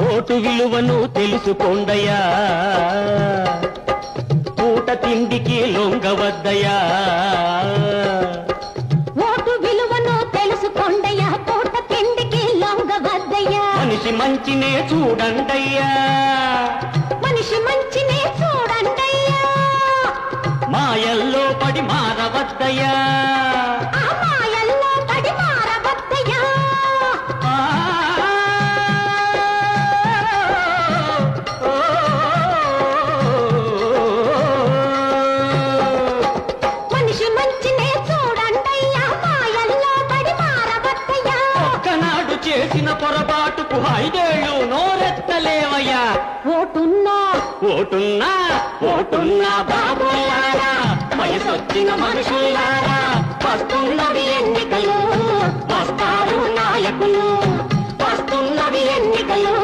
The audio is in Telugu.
ఓటు విలువను తెలుసుకోండయ్యా, పూట తిండికి లొంగవద్దయ్యా. ఓటు విలువను తెలుసుకోండయ్యా, పూట తిండికి లొంగవద్దయ్యా. మనిషి మంచినే చూడండయ్యా, మనిషి మంచినే చూడండయ్యా. మాయల్లో పడి మారవద్దయ్యా, ఆ మాయల్లో పడి మారవద్దయ్యా. మనిషి మంచినే చూడండయ్యా, మాయల్లో పడి మారవద్దయ్యా. ఒక్కనాడు చేసిన పొరపాటుకు 5 ఏళ్ళు నోరెత్తలేవయ్యా. ఓటున్నా ఓటున్నా ఓటున్నా బాబులారా, వయసొచ్చిన మనుషులారా, వస్తున్నవి ఎన్నికలు, వస్తారు నాయకులు, వస్తున్నవి ఎన్నికలు.